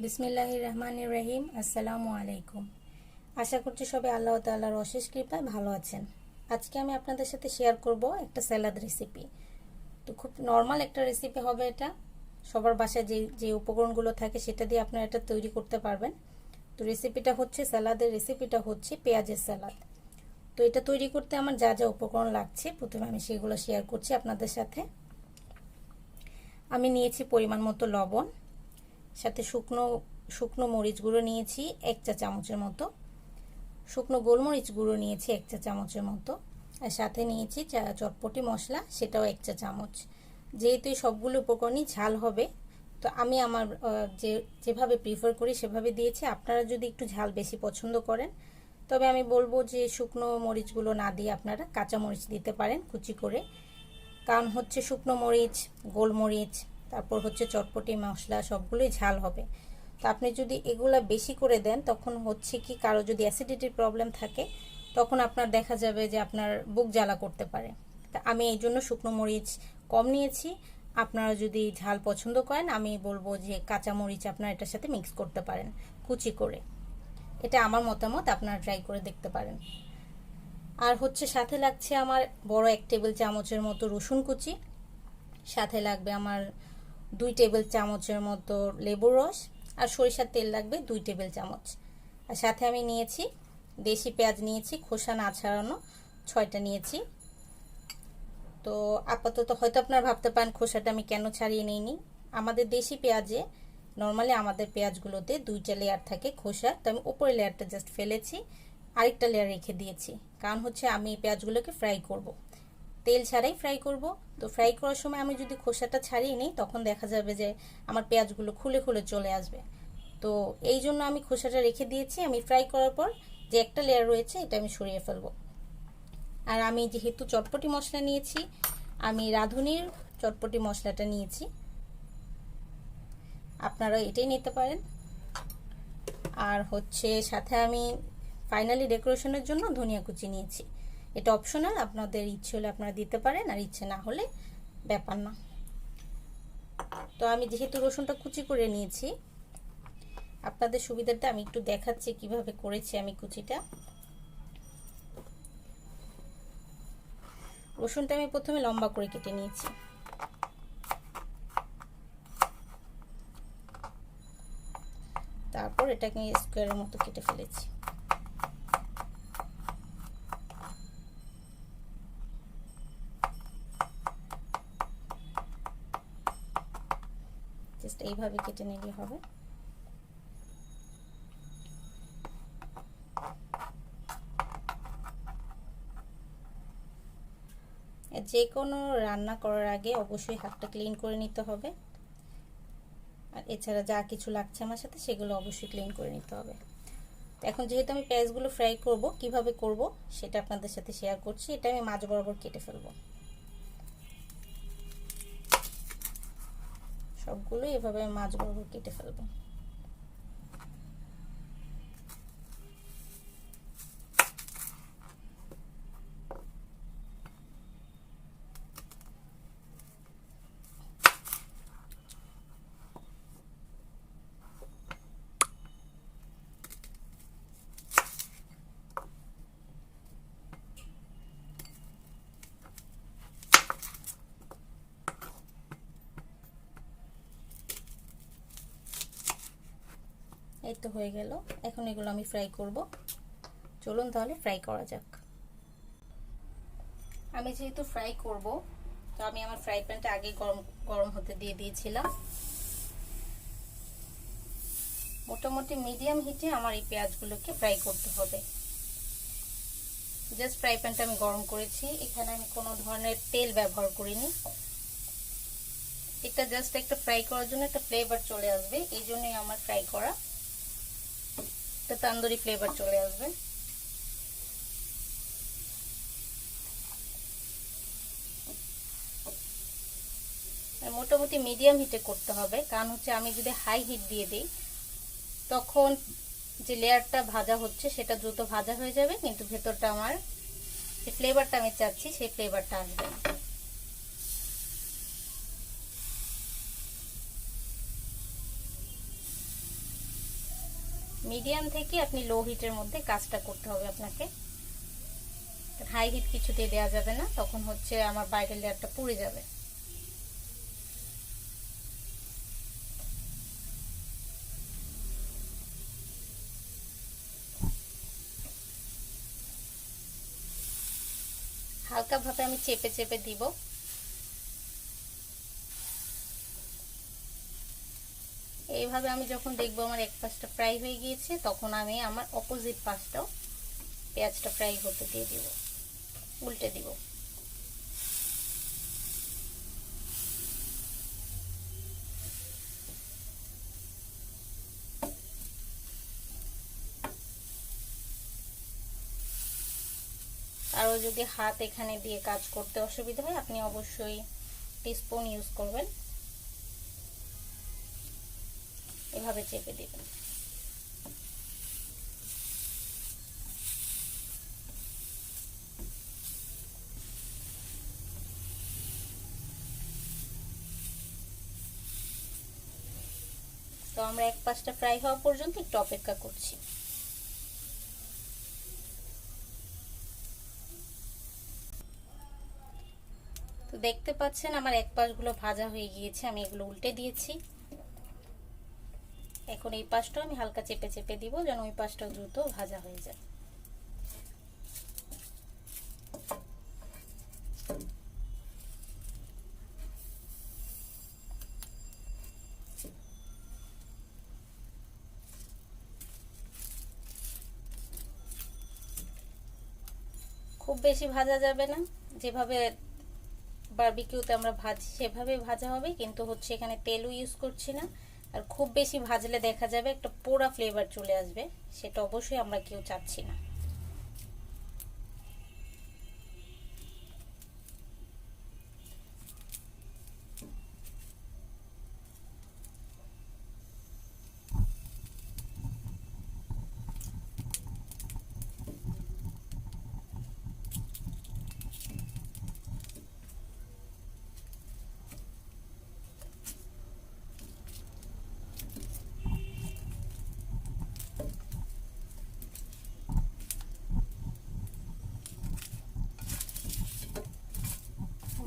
বিসমিল্লাহির রহমানির রহিম। আসসালামু আলাইকুম। আশা করছি সবাই আল্লাহ তাআলার অশেষ কৃপায় ভালো আছেন। আজকে আমি আপনাদের সাথে শেয়ার করব একটা স্যালাড রেসিপি। তো খুব নর্মাল একটা রেসিপি হবে এটা। সবার বাসায় যে যে উপকরণগুলো থাকে সেটা দিয়ে আপনারা এটা তৈরি করতে পারবেন। তো রেসিপিটা হচ্ছে স্যালাডের রেসিপিটা হচ্ছে পেঁয়াজের স্যালাড। তো এটা তৈরি করতে আমার যা যা উপকরণ লাগছে প্রথমে আমি সেগুলো শেয়ার করছি আপনাদের সাথে। আমি নিয়েছি পরিমাণ মতো লবণ, সাথে শুকনো মরিচ গুঁড়ো নিয়েছি 1 চা চামচের মতো, শুকনো গোলমরিচ গুঁড়ো নিয়েছি 1 চা চামচের মতো, আর সাথে নিয়েছি চটপটি মশলা, সেটাও 1 চা চামচ। যেহেতু এই সবগুলো উপকরণই ঝাল হবে, তো আমি আমার যেভাবে প্রিফার করি সেভাবে দিয়েছি। আপনারা যদি একটু ঝাল বেশি পছন্দ করেন তবে আমি বলবো যে শুকনো মরিচগুলো না দিয়ে আপনারা কাঁচা মরিচ দিতে পারেন কুচি করে। কারণ হচ্ছে শুকনো মরিচ, গোলমরিচ, তারপর হচ্ছে চটপটি মশলা সবগুলোই ঝাল হবে। তো আপনি যদি এগুলা বেশি করে দেন তখন হচ্ছে কি, কারো যদি অ্যাসিডিটির প্রবলেম থাকে তখন আপনার দেখা যাবে যে আপনার বুক জ্বালা করতে পারে। তা আমি এই জন্য শুকনো মরিচ কম নিয়েছি। আপনারা যদি ঝাল পছন্দ করেন আমি বলবো যে কাঁচা মরিচ আপনারা এটার সাথে মিক্স করতে পারেন কুচি করে। এটা আমার মতামত, আপনারা ট্রাই করে দেখতে পারেন। আর হচ্ছে সাথে লাগছে আমার বড় 1 টেবিল চামচের মতো রসুন কুচি, সাথে লাগবে আমার 2 টেবিল চামচের মতো লেবুর রস, আর সরিষার তেল লাগবে 2 টেবিল চামচ। আর সাথে আমি নিয়েছি দেশি পেঁয়াজ, নিয়েছি খোসা না ছাড়ানো 6টা নিয়েছি। তো আপাতত হয়তো আপনারা ভাবতে পারেন খোসাটা আমি কেন ছাড়িয়ে নিইনি। আমাদের দেশি পেঁয়াজে নর্মালি আমাদের পেঁয়াজগুলোতে 2টা লেয়ার থাকে খোসা, তো আমি উপরের লেয়ারটা জাস্ট ফেলেছি, আরেকটা লেয়ার রেখে দিয়েছি। কারণ হচ্ছে আমি পেঁয়াজগুলোকে ফ্রাই করব, তেল ছাড়াই ফ্রাই করব। তো ফ্রাই করার সময় আমি যদি খোসাটা ছাড়িয়ে নিই তখন দেখা যাবে যে আমার পেঁয়াজগুলো খুলে খুলে চলে আসবে। তো এই জন্য আমি খোসাটা রেখে দিয়েছি। আমি ফ্রাই করার পর যে একটা লেয়ার রয়েছে এটা আমি সরিয়ে ফেলবো। আর আমি যেহেতু চটপটি মশলা নিয়েছি, আমি রাঁধুনির চটপটি মশলাটা নিয়েছি, আপনারা এটাই নিতে পারেন। আর হচ্ছে সাথে আমি ফাইনালি ডেকোরেশনের জন্য ধনিয়া কুচি নিয়েছি। এটা অপশনাল, আপনাদের ইচ্ছে হলে আপনারা দিতে পারেন, আর ইচ্ছে না হলে ব্যাপার না। তো আমি যেহেতু রসুনটা কুচি করে নিয়েছি, আপনাদের সুবিধাতে আমি একটু দেখাচ্ছি কিভাবে করেছি আমি কুচিটা। রসুনটা আমি প্রথমে লম্বা করে কেটে নিয়েছি, তারপর এটাকে স্কোয়ারের মতো কেটে ফেলেছি। জাস্ট এইভাবে কেটে নিলে হবে। যে কোনো রান্না করার আগে অবশ্যই হাতটা ক্লিন করে নিতে হবে, আর এছাড়া যা কিছু লাগছে আমার সাথে সেগুলো অবশ্যই ক্লিন করে নিতে হবে। তো এখন যেহেতু আমি পেঁয়াজগুলো ফ্রাই করব, কিভাবে করব সেটা আপনাদের সাথে শেয়ার করছি। এটা আমি মাঝ বরাবর কেটে ফেলবো, সবগুলো এভাবে আমি মাঝ বরাবর কেটে ফেলবো। এই তো হয়ে গেল। এখন এগুলো আমি ফ্রাই করব। চলুন তাহলে ফ্রাই করা যাক। আমি যেহেতু ফ্রাই করব, তো আমি আমার ফ্রাই প্যানটা আগে গরম হতে দিয়ে দিয়েছিলাম। মোটামুটি মিডিয়াম হিটে আমার এই পেঁয়াজগুলোকে ফ্রাই করতে হবে। জাস্ট ফ্রাই প্যানটা আমি গরম করেছি, এখানে আমি কোনো ধরনের তেল ব্যবহার করিনি। এটা জাস্ট একটা ফ্রাই করার জন্য একটা ফ্লেভার চলে আসবে, এই জন্যই আমার ফ্রাই করা, একটা তান্দুরি ফ্লেভার চলে আসবে। মোটামুটি মিডিয়াম হিটে করতে হবে, কারণ হচ্ছে আমি যদি হাই হিট দিয়ে দিই তখন যে লেয়ারটা ভাজা হচ্ছে সেটা দ্রুত ভাজা হয়ে যাবে, কিন্তু ভেতরটা আমার যে ফ্লেভারটা আমি চাচ্ছি সেই ফ্লেভারটা আসবে না। মিডিয়াম থেকে আপনি লো হিটের মধ্যে কাজটা করতে হবে আপনাকে। হাই হিট কিছুতে দেওয়া যাবে না, তখন হচ্ছে আমার বাইরের লেয়ারটা পুড়ে যাবে। হালকা ভাবে আমি চেপে চেপে দিব। এইভাবে আমি যখন দেখবো আমার এক পাশটা ফ্রাই হয়ে গিয়েছে, তখন আমি আমার অপোজিট পাশটাও পেঁয়াজটা ফ্রাই হতে দিয়ে দিব, উল্টে দিব। আরও যদি হাত এখানে দিয়ে কাজ করতে অসুবিধা হয়, আপনি অবশ্যই টিস্পুন ইউজ করবেন। এভাবে চেপে দিবেন। তো আমরা এক পাশটা ফ্রাই হওয়া পর্যন্ত একটু অপেক্ষা করছি। তো দেখতে পাচ্ছেন আমার এক পাশগুলো ভাজা হয়ে গিয়েছে, আমি এগুলো উল্টে দিয়েছি। এখন এই পাশটাও আমি হালকা চেপে চেপে দিব, যেন ওই পাশটাও দ্রুত ভাজা হয়ে যায়। খুব বেশি ভাজা যাবে না, যেভাবে বারবিকিউতে আমরা ভাজি সেভাবে ভাজা হবে, কিন্তু হচ্ছে এখানে তেলও ইউজ করছি না। আর খুব বেশি ভাজলে দেখা যাবে একটা পোড়া ফ্লেভার চলে আসবে, সেটা অবশ্যই আমরা কেউ চাচ্ছি না।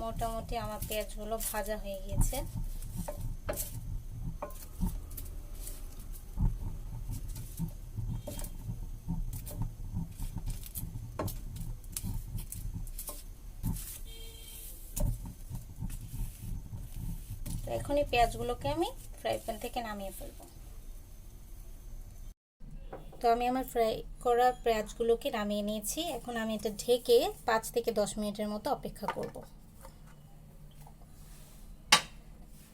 মোটামুটি আমার পেঁয়াজগুলো ভাজা হয়ে গিয়েছে। তো এখন এই পেঁয়াজগুলোকে আমি ফ্রাই প্যান থেকে নামিয়ে ফেলবো। তো আমি আমার ফ্রাই করা পেঁয়াজগুলোকে নামিয়ে নিয়েছি। এখন আমি এটা ঢেকে 5 থেকে 10 মিনিটের মতো অপেক্ষা করব,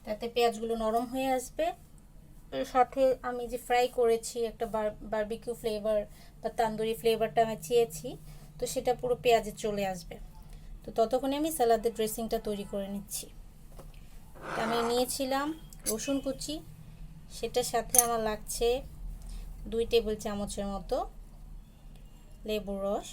তাতে পেঁয়াজগুলো নরম হয়ে আসবে। এর সাথে আমি যে ফ্রাই করেছি একটা বারবিকিউ ফ্লেভার বা তান্দুরি ফ্লেভারটা আমি চেয়েছি, তো সেটা পুরো পেঁয়াজে চলে আসবে। তো ততক্ষণে আমি সালাদের ড্রেসিংটা তৈরি করে নিচ্ছি। আমি নিয়েছিলাম রসুন কুচি, সেটার সাথে আমার লাগছে 2 টেবিল চামচের মতো লেবুর রস,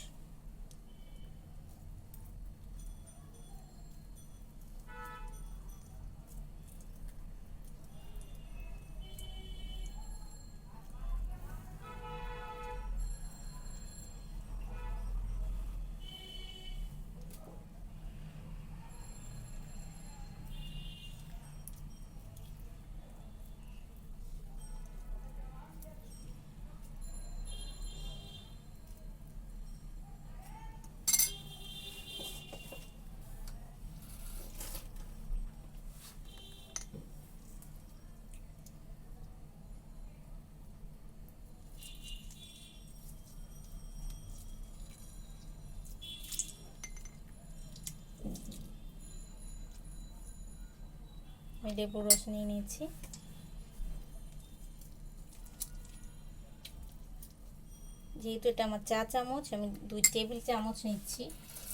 আমি লেবুর রস নিয়ে নিয়েছি। যেহেতু এটা আমার চা চামচ, আমি 2 টেবিল চামচ নিচ্ছি,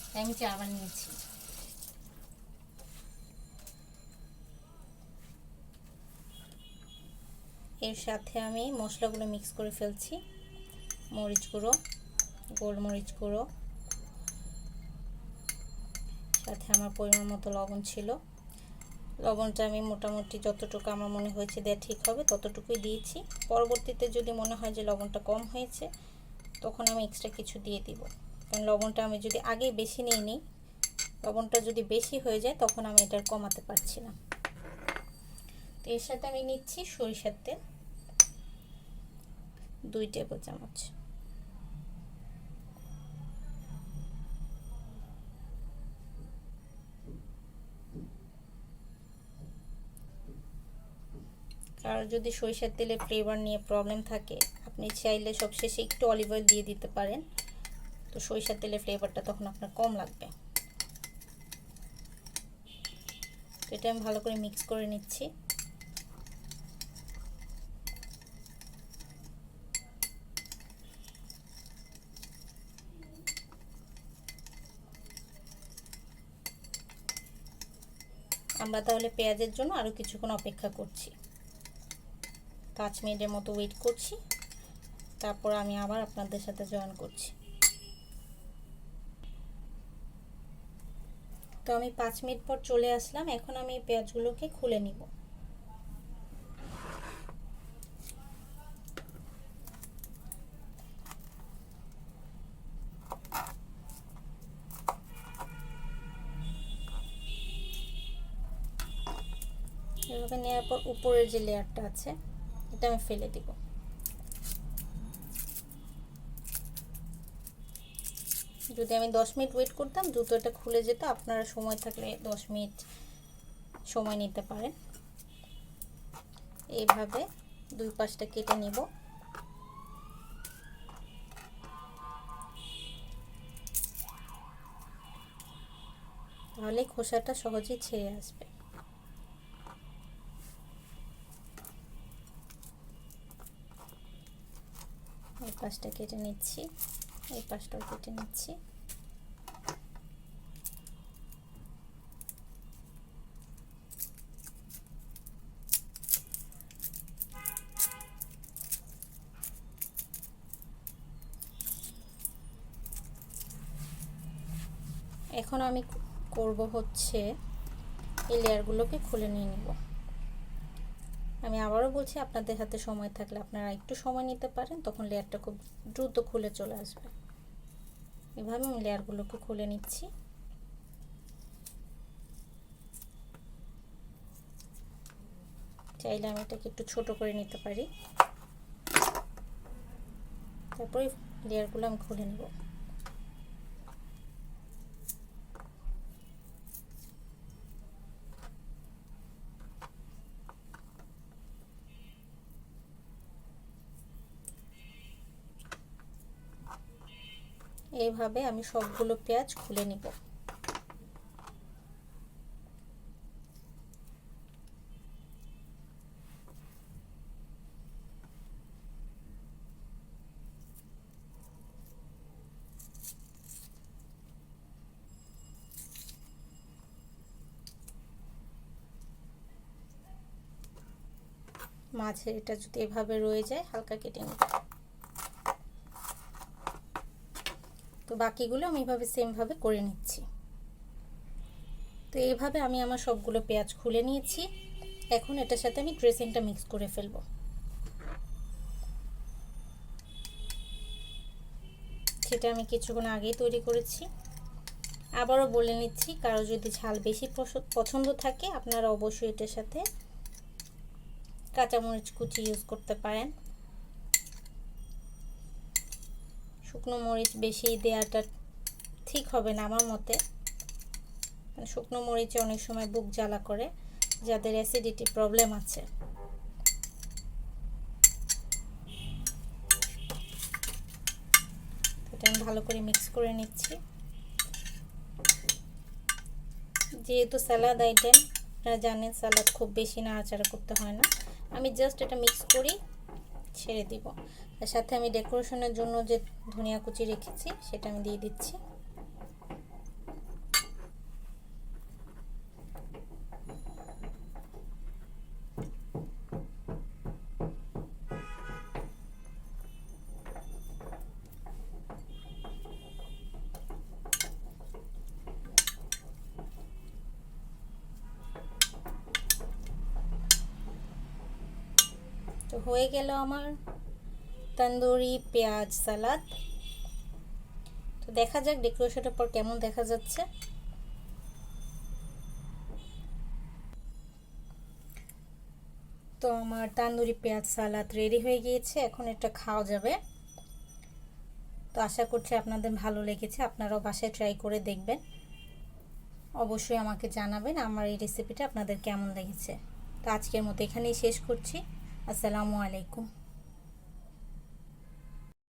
তাই আমি 4 বার নিয়েছি। এর সাথে আমি মশলাগুলো মিক্স করে ফেলছি। মরিচ গুঁড়ো, গোলমরিচ গুঁড়ো, সাথে আমার পরিমাণ মতো লবণ ছিল, লবণটা আমি মোটামুটি যতটুকু আমার মনে হয়েছে দেওয়া ঠিক হবে ততটুকুই দিয়েছি। পরবর্তীতে যদি মনে হয় যে লবণটা কম হয়েছে তখন আমি এক্সট্রা কিছু দিয়ে দিব, কারণ লবণটা আমি যদি আগে বেশি নিই, লবণটা যদি বেশি হয়ে যায় তখন আমি এটা কমাতে পারছি না। তো এর সাথে আমি নিচ্ছি সরিষার তেল 2 টেবিল চামচ। আর যদি সরিষার তেলে ফ্লেভার নিয়ে প্রবলেম থাকে আপনি চাইলে সবশেষে একটু অলিভ অয়েল দিয়ে দিতে পারেন, তো সরিষার তেলের ফ্লেভারটা তখন আপনার কম লাগবে। তো এটা আমি ভালো করে মিক্স করে নিচ্ছি। আমরা তাহলে পেঁয়াজের জন্য আরও কিছুক্ষণ অপেক্ষা করছি, 5 মিনিটের মতো ওয়েট করছি, তারপর আমি আবার আপনাদের সাথে জয়েন করছি। তো আমি 5 মিনিট পর চলে আসলাম। এখন আমি পেঁয়াজগুলোকে খুলে নিব। এভাবে নেওয়ার পর উপরের যে লেয়ারটা আছে এটা আমি ফেলে দিব। যদি আমি 10 মিনিট ওয়েট করতাম দ্রুত এটা খুলে যেত, আপনারা সময় থাকলে 10 মিনিট সময় নিতে পারেন। এইভাবে দুই পাশটা কেটে নিব। তাহলে খোসাটা সহজেই ছেড়ে আসবে। এই পাশটা কেটে নিচ্ছি, এই পাশটাও কেটে নিচ্ছি। এখন আমি করব হচ্ছে এই লেয়ারগুলোকে খুলে নিয়ে নিব। আমি আবারও বলছি, আপনাদের হাতে সময় থাকলে আপনারা একটু সময় নিতে পারেন, তখন লেয়ারটা খুব দ্রুত খুলে চলে আসবে। এভাবে আমি লেয়ারগুলোকে খুলে নিচ্ছি। চাইলে আমি এটাকে একটু ছোট করে নিতে পারি। তারপরে লেয়ারগুলো আমি খুলে নেব। এইভাবে আমি সবগুলো পেঁয়াজ খুলে নিব। মাঝে এটা যদি এভাবে রয়ে যায় হালকা কেটে নেব। তো বাকিগুলো আমি এভাবে সেমভাবে করে নিচ্ছি। তো এইভাবে আমি আমার সবগুলো পেঁয়াজ খুলে নিয়েছি। এখন এটার সাথে আমি ড্রেসিংটা মিক্স করে ফেলবো। সেটা আমি কিছুক্ষণ আগেই তৈরি করেছি। আবারও বলে নিচ্ছি, কারো যদি ঝাল বেশি পছন্দ থাকে আপনারা অবশ্যই এটার সাথে কাঁচামরিচ কুচি ইউজ করতে পারেন। শুকনো মরিচ বেশি দেওয়াটা ঠিক হবে না আমার মতে, শুকনো মরিচে অনেক সময় বুক জ্বালা করে, যাদের অ্যাসিডিটি প্রবলেম আছে। এটা আমি ভালো করে মিক্স করে নিচ্ছি। যেহেতু স্যালাড আইটেম, আপনারা জানেন স্যালাড খুব বেশি নাড়াচাড়া করতে হয় না। আমি জাস্ট এটা মিক্স করি, ছেড়ে দিব। আর সাথে আমি ডেকোরেশনের জন্য যে ধনিয়া কুচি রেখেছি সেটা আমি দিয়ে দিচ্ছি। তো হয়ে গেল আমার তন্দুরি পেঁয়াজ সালাদ। তো দেখা যাক ডেকোরেশনের পর কেমন দেখা যাচ্ছে। তো আমার তন্দুরি পেঁয়াজ সালাদ রেডি হয়ে গিয়েছে, এখন এটা খাওয়া যাবে। তো আশা করছি আপনাদের ভালো লেগেছে, আপনারাও বাসায় ট্রাই করে দেখবেন। অবশ্যই আমাকে জানাবেন আমার এই রেসিপিটা আপনাদের কেমন লেগেছে। তো আজকের মতো এখানেই শেষ করছি। আসসালামু আলাইকুম।